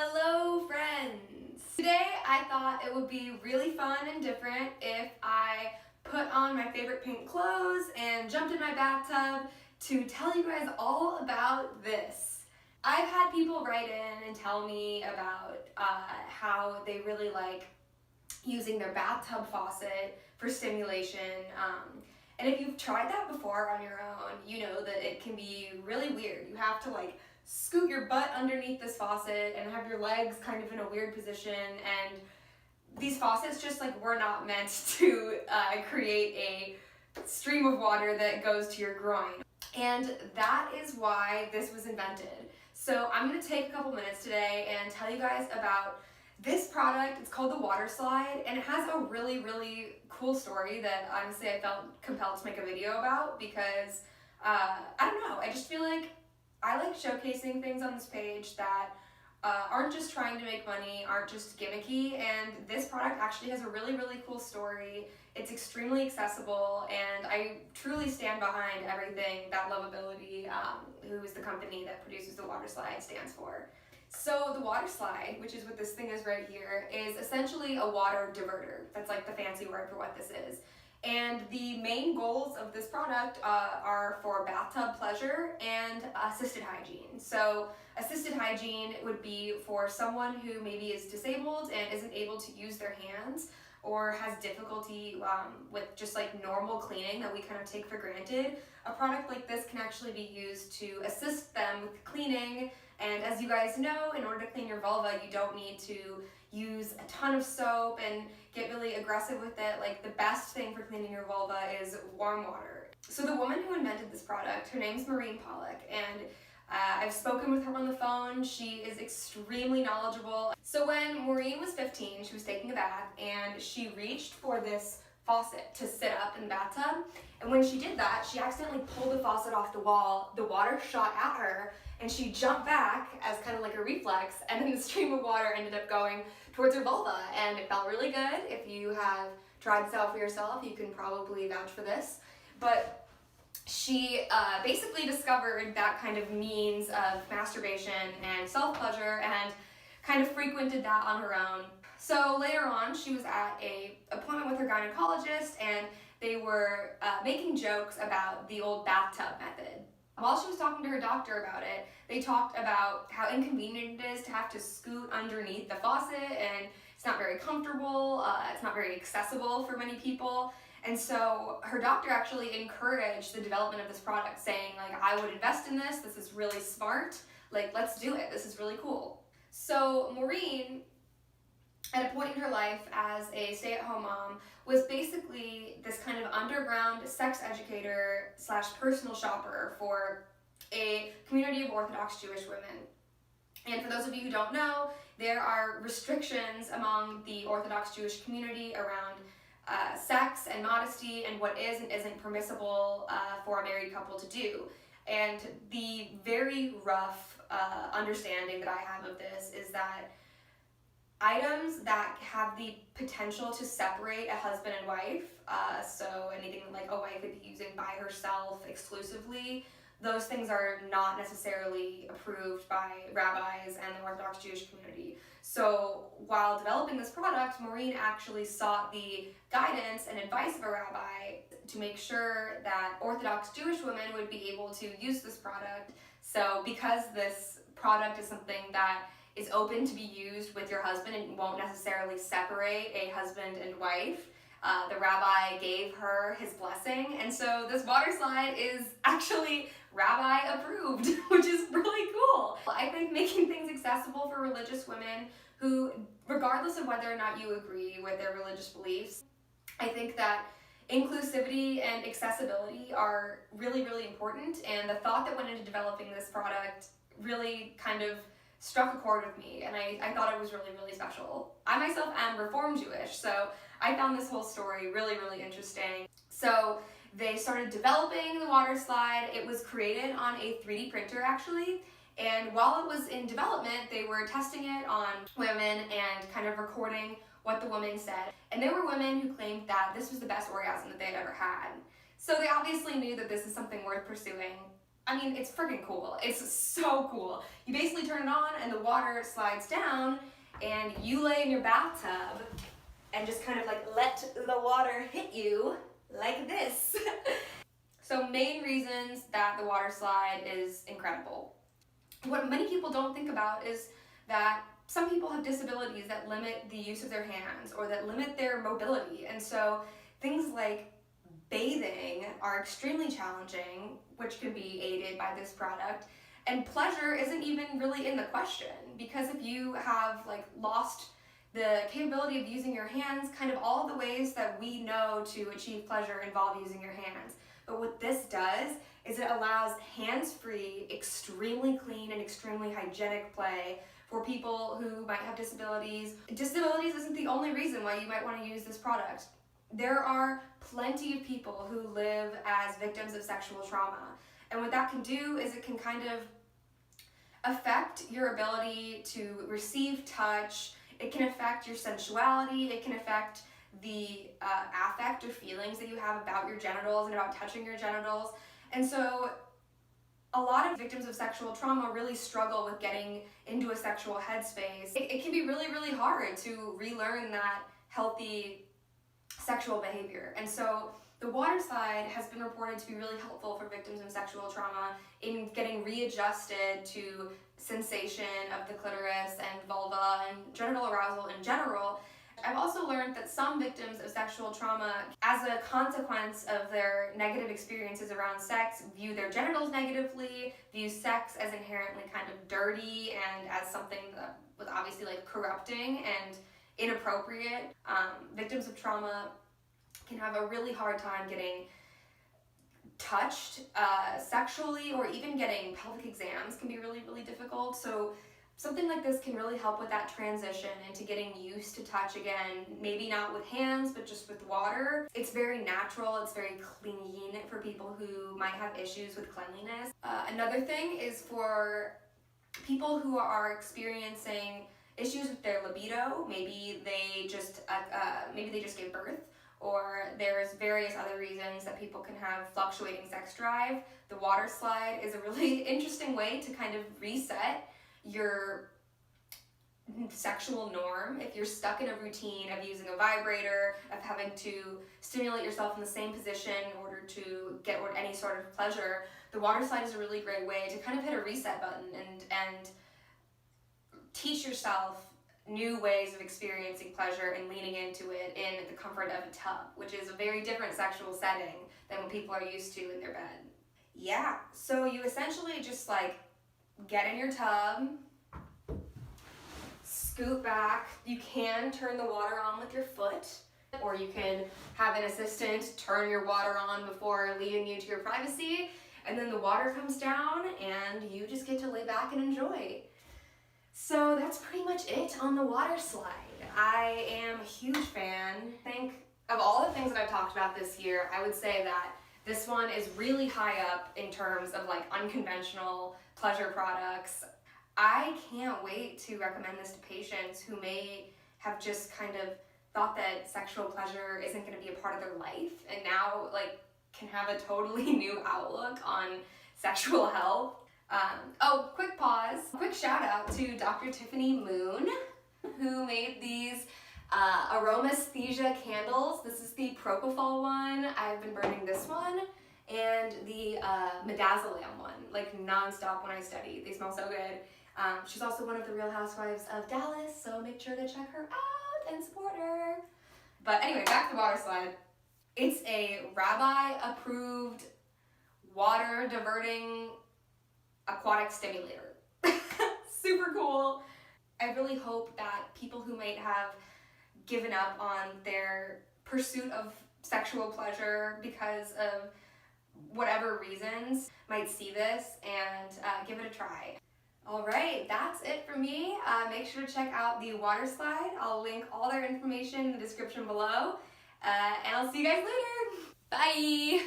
Hello friends! Today I thought it would be really fun and different if I put on my favorite pink clothes and jumped in my bathtub to tell you guys all about this. I've had people write in and tell me about how they really like using their bathtub faucet for stimulation. And if you've tried that before on your own, you know that it can be really weird. You have to like scoot your butt underneath this faucet and have your legs kind of in a weird position, and these faucets just like were not meant to create a stream of water that goes to your groin. And that is why this was invented. So I'm going to take a couple minutes today and tell you guys about this product. It's called the WaterSlyde, and it has a really, really cool story that honestly I felt compelled to make a video about because, I don't know, I just feel like I like showcasing things on this page that aren't just trying to make money, aren't just gimmicky, and this product actually has a really, really cool story. It's extremely accessible, and I truly stand behind everything that Lovability, who is the company that produces the WaterSlyde, stands for. So the WaterSlyde, which is what this thing is right here, is essentially a water diverter. That's like the fancy word for what this is. And the main goals of this product are for bathtub pleasure and assisted hygiene. So assisted hygiene would be for someone who maybe is disabled and isn't able to use their hands or has difficulty with just like normal cleaning that we kind of take for granted. A product like this can actually be used to assist them with cleaning. And as you guys know, in order to clean your vulva, you don't need to use a ton of soap and get really aggressive with it. Like, the best thing for cleaning your vulva is warm water. So the woman who invented this product, her name's Rainey, and I've spoken with her on the phone. She is extremely knowledgeable. So when Maureen was 15, she was taking a bath and she reached for this faucet to sit up in the bathtub. And when she did that, she accidentally pulled the faucet off the wall. The water shot at her and she jumped back as kind of like a reflex, and then the stream of water ended up going towards her vulva, and it felt really good. If you have tried this out for yourself, you can probably vouch for this. But she basically discovered that kind of means of masturbation and self-pleasure and kind of frequented that on her own. So later on, she was at an appointment with her gynecologist, and they were making jokes about the old bathtub method. While she was talking to her doctor about it, they talked about how inconvenient it is to have to scoot underneath the faucet, and it's not very comfortable, it's not very accessible for many people. And so her doctor actually encouraged the development of this product, saying like, I would invest in this is really smart, like let's do it, this is really cool. So Maureen, at a point in her life as a stay-at-home mom, was basically this kind of underground sex educator / personal shopper for a community of Orthodox Jewish women. And for those of you who don't know, there are restrictions among the Orthodox Jewish community around sex and modesty and what is and isn't permissible for a married couple to do. And the very rough understanding that I have of this is that items that have the potential to separate a husband and wife, so anything like a wife would be using by herself exclusively, those things are not necessarily approved by rabbis and the Orthodox Jewish community. So while developing this product, Maureen actually sought the guidance and advice of a rabbi to make sure that Orthodox Jewish women would be able to use this product. So because this product is something that is open to be used with your husband and won't necessarily separate a husband and wife, the rabbi gave her his blessing, and so this WaterSlyde is actually rabbi approved, which is really cool. I think making things accessible for religious women who, regardless of whether or not you agree with their religious beliefs, I think that inclusivity and accessibility are really, really important, and the thought that went into developing this product really kind of struck a chord with me, and I thought it was really, really special. I myself am Reformed Jewish, so I found this whole story really, really interesting. So they started developing the WaterSlyde. It was created on a 3D printer actually, and while it was in development, they were testing it on women and kind of recording what the women said. And there were women who claimed that this was the best orgasm that they'd ever had. So they obviously knew that this is something worth pursuing. I mean, it's freaking cool. It's so cool. You basically turn it on and the water slides down and you lay in your bathtub and just kind of like let the water hit you like this. So main reasons that the WaterSlyde is incredible. What many people don't think about is that some people have disabilities that limit the use of their hands or that limit their mobility. And so things like bathing are extremely challenging, which can be aided by this product. And pleasure isn't even really in the question, because if you have like lost the capability of using your hands, kind of all the ways that we know to achieve pleasure involve using your hands. But what this does is it allows hands-free, extremely clean and extremely hygienic play for people who might have disabilities. Disabilities isn't the only reason why you might want to use this product. There are plenty of people who live as victims of sexual trauma. And what that can do is it can kind of affect your ability to receive touch. It can affect your sensuality. It can affect the affect or feelings that you have about your genitals and about touching your genitals. And so a lot of victims of sexual trauma really struggle with getting into a sexual headspace. It can be really, really hard to relearn that healthy sexual behavior. And so the WaterSlyde has been reported to be really helpful for victims of sexual trauma in getting readjusted to sensation of the clitoris and vulva and genital arousal in general. I've also learned that some victims of sexual trauma, as a consequence of their negative experiences around sex, view their genitals negatively, view sex as inherently kind of dirty and as something that was obviously like corrupting and inappropriate. Victims of trauma can have a really hard time getting touched sexually, or even getting pelvic exams can be really, really difficult. So something like this can really help with that transition into getting used to touch again, maybe not with hands, but just with water. It's very natural, it's very clean for people who might have issues with cleanliness. Another thing is for people who are experiencing issues with their libido. Maybe they just gave birth, or there's various other reasons that people can have fluctuating sex drive. The WaterSlyde is a really interesting way to kind of reset your sexual norm. If you're stuck in a routine of using a vibrator, of having to stimulate yourself in the same position in order to get any sort of pleasure, the WaterSlyde is a really great way to kind of hit a reset button and teach yourself new ways of experiencing pleasure and leaning into it in the comfort of a tub, which is a very different sexual setting than what people are used to in their bed. Yeah, so you essentially just like get in your tub, scoot back. You can turn the water on with your foot, or you can have an assistant turn your water on before leaving you to your privacy, and then the water comes down and you just get to lay back and enjoy. So that's pretty much it on the WaterSlyde. I am a huge fan. I think of all the things that I've talked about this year, I would say that this one is really high up in terms of like unconventional pleasure products. I can't wait to recommend this to patients who may have just kind of thought that sexual pleasure isn't going to be a part of their life, and now like can have a totally new outlook on sexual health. Quick pause. Quick shout out to Dr. Tiffany Moon, who made these aromasthesia candles. This is the propofol one. I've been burning this one, and the midazolam one, like non-stop when I study. They smell so good. She's also one of the Real Housewives of Dallas, so make sure to check her out and support her. But anyway, back to the WaterSlyde. It's a rabbi-approved water diverting aquatic stimulator. Super cool. I really hope that people who might have given up on their pursuit of sexual pleasure because of whatever reasons might see this and give it a try. All right, that's it for me. Make sure to check out the WaterSlyde. I'll link all their information in the description below. And I'll see you guys later. Bye!